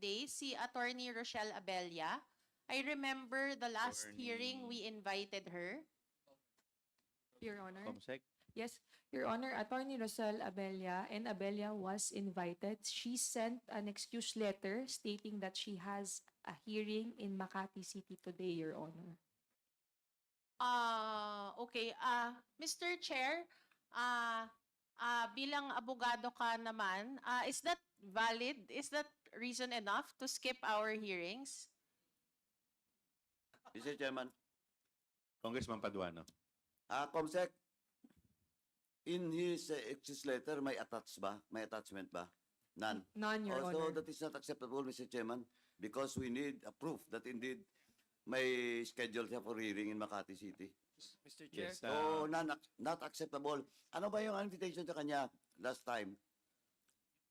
today, si Attorney Rochelle Abella. I remember the last hearing we invited her. Your Honor. Comsec? Yes, Your Honor, Attorney Rosel Abella and Abella was invited. She sent an excuse letter stating that she has a hearing in Makati City today, Your Honor. Okay. Mr. Chair, bilang abogado ka naman, is that valid? Is that reason enough to skip our hearings? Mr. Chairman, Congressman Paduano. Comsec, in his excuse letter, may attachment ba? None. None, Your Also, Honor. that is not acceptable, Mr. Chairman, because we need a proof that indeed may schedule siya for hearing in Makati City. Mr. Chair. Yes. So, not acceptable. Ano ba yung invitation sa kanya last time?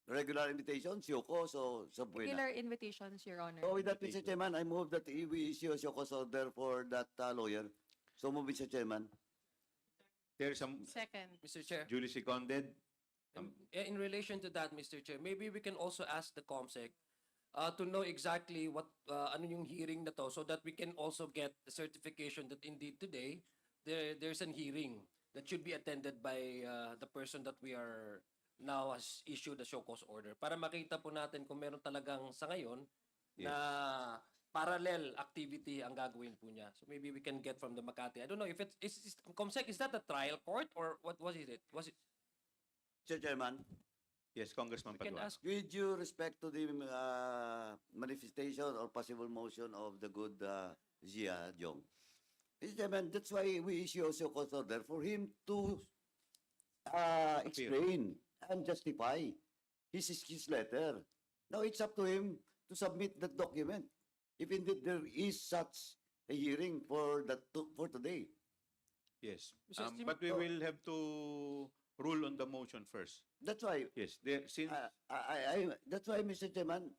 Regular invitation, Siyoko, so Buena. Regular invitations, Your Honor. So with that, Mr. Chairman, I move that we issue a Siyoko's order for that lawyer. So move, Mr. Chairman. There's some Second. Mr. Chair. duly seconded. In relation to that, Mr. Chair, maybe we can also ask the COMSEC to know exactly what ano yung hearing na to so that we can also get the certification that indeed today there's an hearing that should be attended by the person that we are now has issued a show cause order para makita po natin kung meron talagang sa ngayon na parallel activity ang gagawin po niya. So maybe we can get from the Makati. I don't know if is COMSEC, is that a trial court or what was it? Was it? Mr. Chairman, Yes, Congressman We can Paduano. ask. with due respect to the manifestation or possible motion of the good Zia Jong, Mr. Chairman, that's why we issue a Siyoko's order for him to explain and justify his excuse letter. Now it's up to him to submit that document if indeed there is such a hearing for today. Yes. Mr. Esteem- But we will have to rule on the motion first. That's why Yes. Since that's why, Mr. Chairman,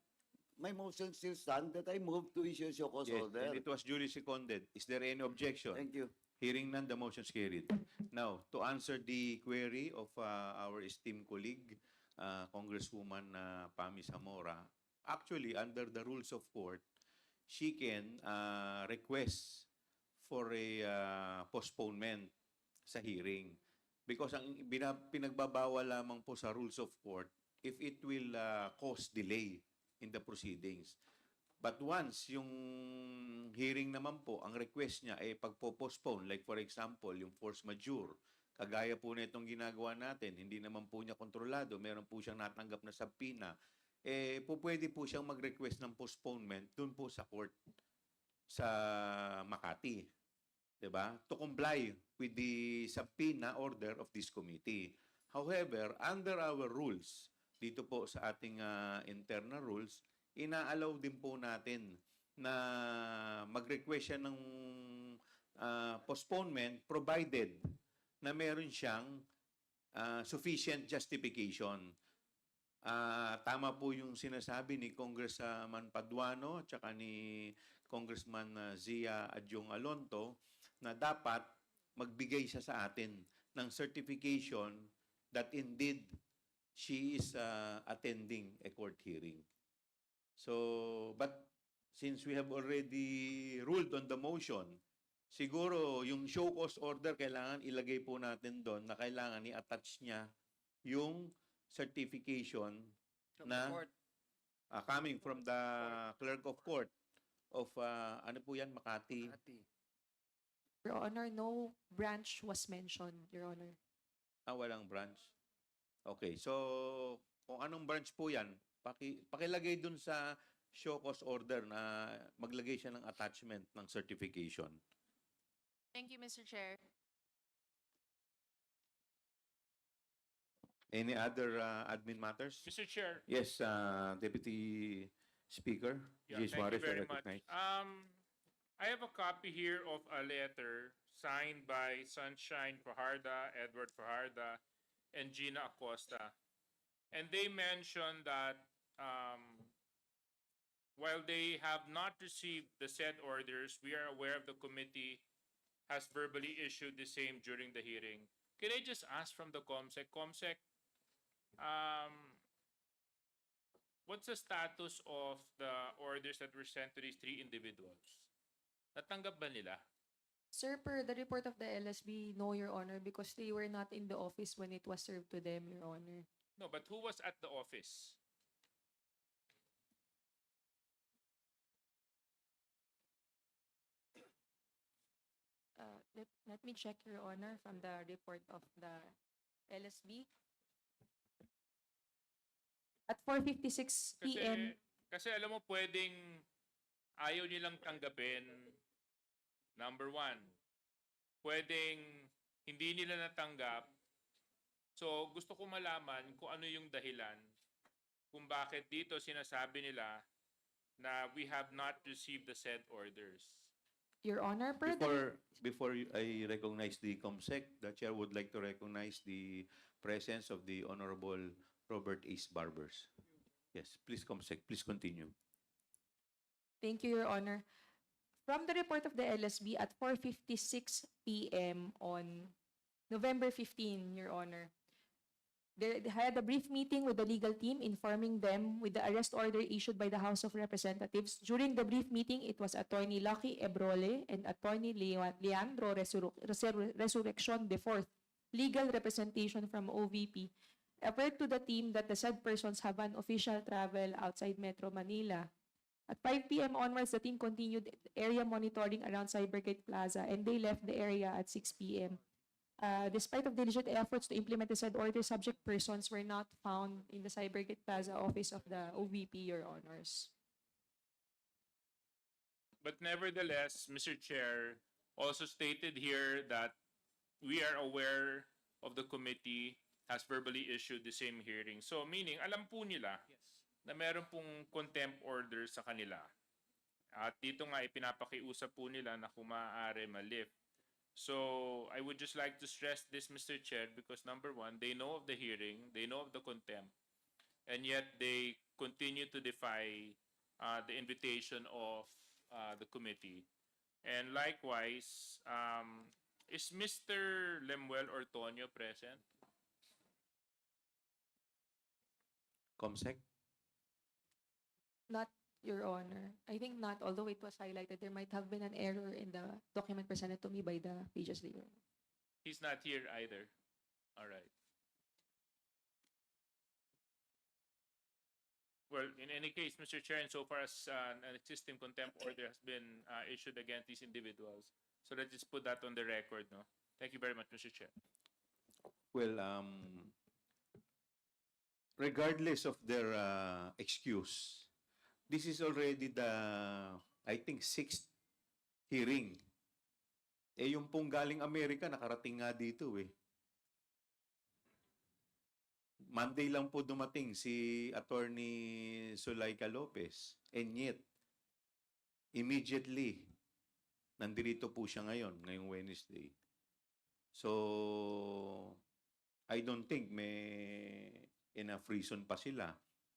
my motion still stand that I move to issue a Siyoko's yes, order. and it was duly seconded. Is there any objection? Thank you. Hearing none, the motion is carried. Now, to answer the query of our esteemed colleague, Congresswoman Pami Zamora, actually, under the rules of court, she can request for a postponement sa hearing. Because ang pinagbabawal lamang po sa rules of court if it will cause delay in the proceedings. But once yung hearing naman po, ang request niya ay pagpo-postpone, like for example, yung force majeure, kagaya po na itong ginagawa natin, hindi naman po niya kontrolado, meron po siyang natanggap na subpoena, pwede po siyang mag-request ng postponement dun po sa court sa Makati. Diba? To comply with the subpoena order of this committee. However, under our rules, dito po sa ating internal rules, inaalaw din po natin na mag-request siya ng postponement provided na meron siyang sufficient justification. Tama po yung sinasabi ni Congressman Paduano at saka ni Congressman Zia Adjong Alonto na dapat magbigay siya sa atin ng certification that indeed she is attending a court hearing. So, but since we have already ruled on the motion, siguro yung show cause order kailangan ilagay po natin doon na kailangan i-attach niya yung certification From na the court. coming from the clerk of court of ano po yan, Makati. Your Honor, no branch was mentioned, Your Honor. Walang branch. Okay, so kung anong branch po yan, pakilagay dun sa show cause order na maglagay siya ng attachment ng certification. Thank you, Mr. Chair. Any other admin matters? Mr. Chair, Yes, Deputy Speaker. yeah, J. thank Suarez, you very I much. recognize. I have a copy here of a letter signed by Sunshine Fajarda, Edward Fajarda, and Gina Acosta. And they mention that while they have not received the said orders, we are aware of the committee has verbally issued the same during the hearing. Can I just ask from the COMSEC? COMSEC, what's the status of the orders that were sent to these three individuals? Natanggap ba nila? Sir, per the report of the LSB, no, Your Honor, because they were not in the office when it was served to them, Your Honor. No, but who was at the office? Let me check, Your Honor, from the report of the LSB. At 4:56 Kasi, p.m., kasi alam mo, pwedeng ayaw nilang tanggapin, number one. Pwedeng hindi nila natanggap. So, gusto ko malaman kung ano yung dahilan kung bakit dito sinasabi nila na we have not received the said orders. Your Honor, per the I recognize the COMSEC, the chair would like to recognize the presence of the Honorable Robert Ace Barbers. Yes, please COMSEC, please continue. Thank you, Your Honor. From the report of the LSB at 4:56 p.m. on November 15, Your Honor, they had a brief meeting with the legal team informing them with the arrest order issued by the House of Representatives. During the brief meeting, it was Attorney Lucky Ebrole and Attorney Leandro Resurrection IV, legal representation from OVP, appeared to the team that the said persons have an official travel outside Metro Manila. At 5 p.m. onwards, the team continued area monitoring around Cybergate Plaza and they left the area at 6 p.m. Despite of diligent efforts to implement the said order, subject persons were not found in the Cybergate Plaza office of the OVP, Your Honors. But nevertheless, Mr. Chair also stated here that we are aware of the committee has verbally issued the same hearing. So meaning, alam po nila na meron pong contempt order sa kanila. At dito nga ipinapakiusap po nila na kung maaari ma-lift. So I would just like to stress this, Mr. Chair, because number one, they know of the hearing, they know of the contempt, and yet they continue to defy the invitation of the committee. And likewise, is Mr. Lemuel Ortonio present? COMSEC? Not, Your Honor. I think not, although it was highlighted, there might have been an error in the document presented to me by the pages leader. He's not here either. All right. Well, in any case, Mr. Chair, insofar as an existing contempt order has been issued against these individuals, so let's just put that on the record, no? Thank you very much, Mr. Chair. Well, regardless of their excuse, this is already the, I think, sixth hearing. Eh, yung pong galing Amerika, nakarating nga dito eh. Monday lang po dumating si Attorney Zulaika Lopez. And yet, immediately, nandito po siya ngayong Wednesday. So, I don't think may enough reason pa sila.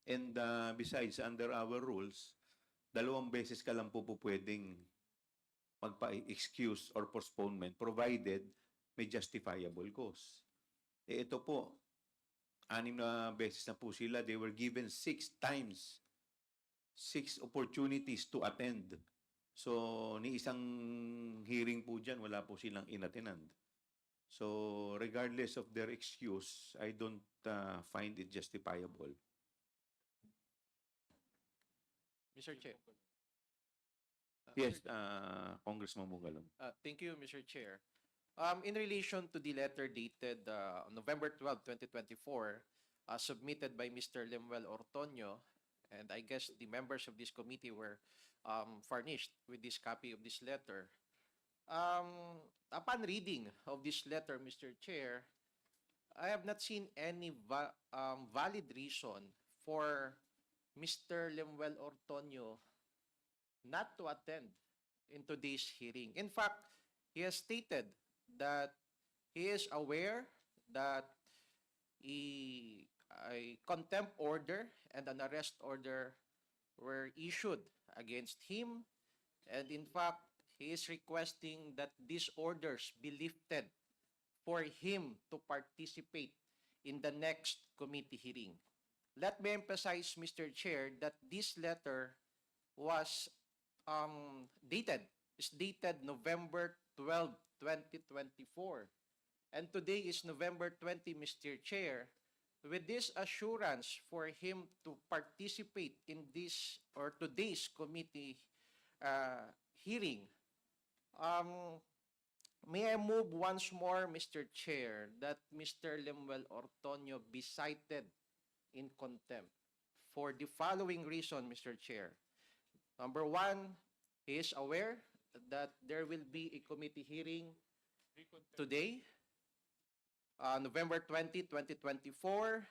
And besides, under our rules, 2 beses ka lang po pwedeng magpa-excuse or postponement provided may justifiable cause. Eh ito po, 6 na beses na po sila. They were given 6 times, 6 opportunities to attend. So, ni isang hearing po dyan, wala po silang inattendan. So, regardless of their excuse, I don't find it justifiable. Mr. Chair. Yes, Congressman Mugalon. Thank you, Mr. Chair. In relation to the letter dated on November 12, 2024, submitted by Mr. Lemuel Ortonio, and I guess the members of this committee were furnished with this copy of this letter. Upon reading of this letter, Mr. Chair, I have not seen any valid reason for Mr. Lemuel Ortonio not to attend in today's hearing. In fact, he has stated that he is aware that a contempt order and an arrest order were issued against him, and in fact, he is requesting that these orders be lifted for him to participate in the next committee hearing. let me emphasize, Mr. Chair, that this letter was dated. It's dated November 12, 2024. And today is November 20, Mr. Chair. With this assurance for him to participate in this or today's committee hearing, may I move once more, Mr. Chair, that Mr. Lemuel Ortonio be cited in contempt for the following reason, Mr. Chair. Number one, he is aware that there will be a committee hearing today, November 20, 2024,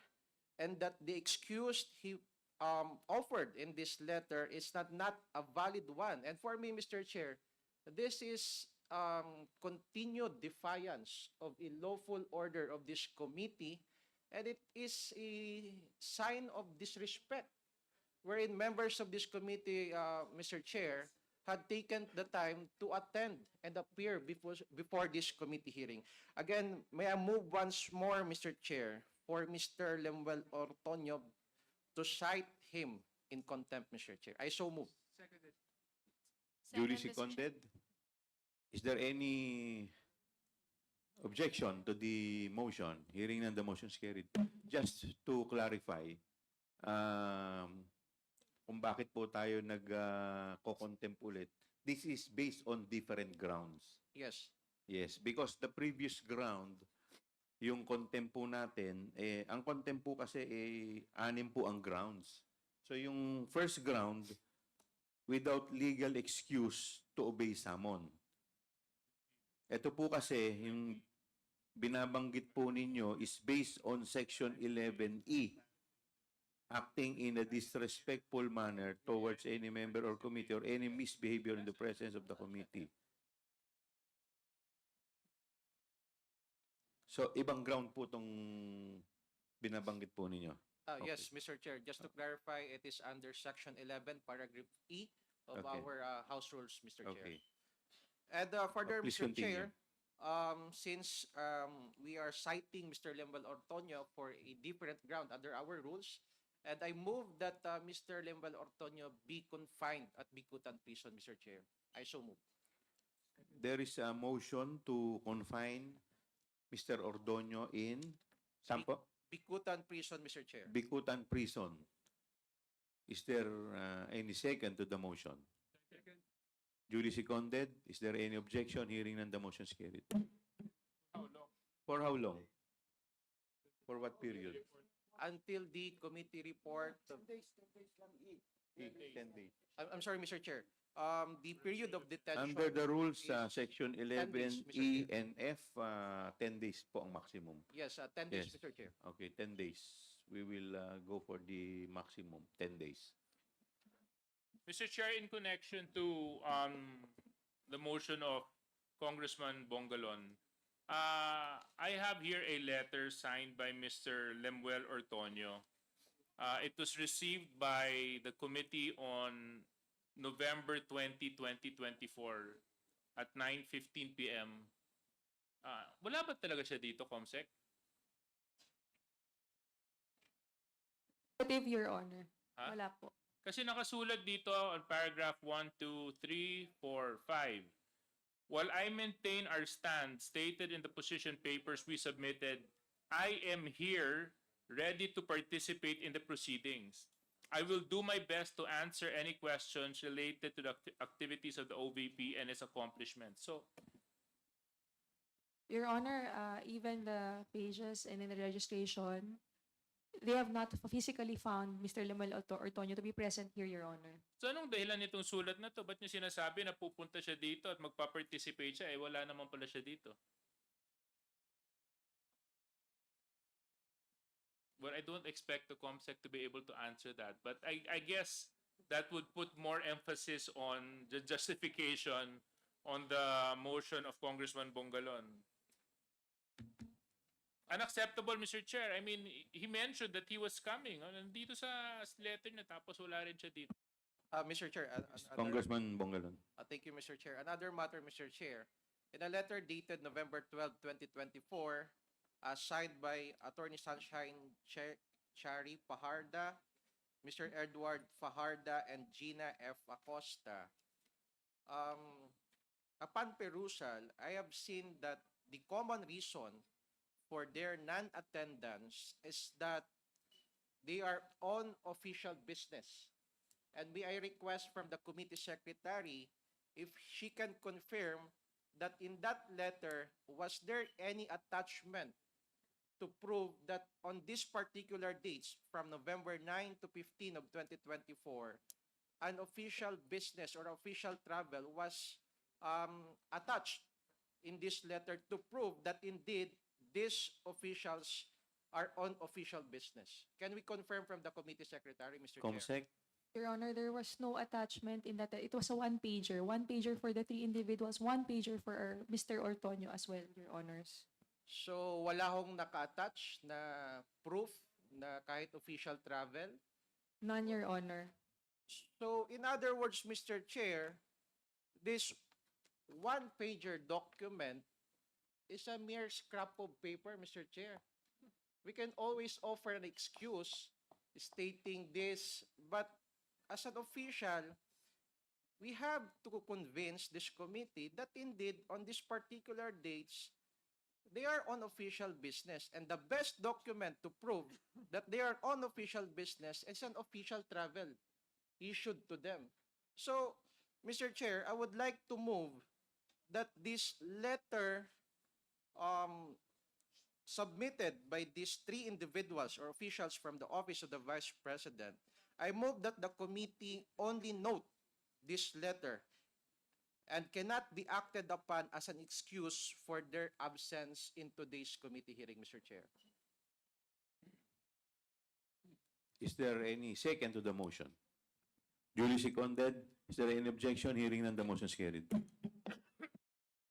and that the excuse he offered in this letter is not a valid one. And for me, Mr. Chair, this is continued defiance of a lawful order of this committee, and it is a sign of disrespect wherein members of this committee, Mr. Chair, had taken the time to attend and appear before this committee hearing. Again, may I move once more, Mr. Chair, for Mr. Lemuel Ortonio to cite him in contempt, Mr. Chair. I so move. Duly Second, Mr. Chair. seconded. Is there any objection to the motion? Hearing none, the motion is carried. Just to clarify, kung bakit po tayo nag-co-contempt ulit, this is based on different grounds. Yes. Yes, because the previous ground, yung contempt po natin, ang contempt po kasi 6 po ang grounds. So yung first ground, without legal excuse to obey summon. Ito po kasi, yung binabanggit po ninyo is based on Section 11E, acting in a disrespectful manner towards any member or committee or any misbehavior in the presence of the committee. So, ibang ground po itong binabanggit po ninyo. Okay. Yes, Mr. Chair. Just to clarify, it is under Section 11, Paragraph E of Okay. our House Rules, Mr. Chair. Okay. And further, Please Mr. Chair, continue. since we are citing Mr. Lemuel Ortonio for a different ground under our rules, and I move that Mr. Lemuel Ortonio be confined at Bicutan Prison, Mr. Chair. I so move. There is a motion to confine Mr. Ordoño in Sampo, Bicutan Prison, Mr. Chair. Bicutan Prison. Is there any second to the motion? Duly seconded. Is there any objection? Hearing none, the motion is carried. How long? For how long? For what period? Until the committee report. 10 days. I'm sorry, Mr. Chair. The period of detention. Under the rules, Section 10 days, Mr. 11E Chair. and F, 10 days po ang maximum. Yes, 10 days, Yes. Mr. Chair. Okay, 10 days. We will go for the maximum, 10 days. Mr. Chair, in connection to the motion of Congressman Bongalon, I have here a letter signed by Mr. Lemuel Ortonio. It was received by the committee on November 20, 2024 at 9:15 p.m. Wala ba talaga siya dito, Comsec? Negative, Your Honor. Ha? Wala po. Kasi nakasulat dito on paragraph 1, 2, 3, 4, 5. While I maintain our stand stated in the position papers we submitted, I am here ready to participate in the proceedings. I will do my best to answer any questions related to the activities of the OVP and its accomplishments. So, Your Honor, even the pages and in the registration, they have not physically found Mr. Lemuel Ortonio to be present here, Your Honor. so anong dahilan nitong sulat na to? Ba't niyo sinasabi na pupunta siya dito at magpa-participate siya? Wala naman pala siya dito. Well, I don't expect the COMSEC to be able to answer that. But I guess that would put more emphasis on the justification on the motion of Congressman Bongalon. Unacceptable, Mr. Chair. I mean, he mentioned that he was coming. Nandito sa letter na tapos wala rin siya dito. Mr. Chair, Congressman Bongalon. thank you, Mr. Chair. Another matter, Mr. Chair. In a letter dated November 12, 2024, signed by Attorney Sunshine Chari Fajarda, Mr. Edward Fajarda, and Gina F. Acosta. Upon perusal, I have seen that the common reason for their non-attendance is that they are on official business. And may I request from the committee secretary if she can confirm that in that letter, was there any attachment to prove that on these particular dates from November 9 to 15 of 2024, an official business or official travel was attached in this letter to prove that indeed these officials are on official business. Can we confirm from the committee secretary, Mr. Chair? Comsec, Your Honor, there was no attachment in that. It was a one pager for the three individuals, one pager for Mr. Ortonio as well, Your Honors. So wala hong naka-attach na proof na kahit official travel? None, Your Honor. So in other words, Mr. Chair, this one-pager document is a mere scrap of paper, Mr. Chair. We can always offer an excuse stating this, but as an official, we have to convince this committee that indeed on these particular dates, they are on official business. And the best document to prove that they are on official business is an official travel issued to them. So, Mr. Chair, I would like to move that this letter submitted by these three individuals or officials from the Office of the Vice President, I move that the committee only note this letter and cannot be acted upon as an excuse for their absence in today's committee hearing, Mr. Chair. is there any second to the motion? Duly seconded. Is there any objection? Hearing none, the motion is carried.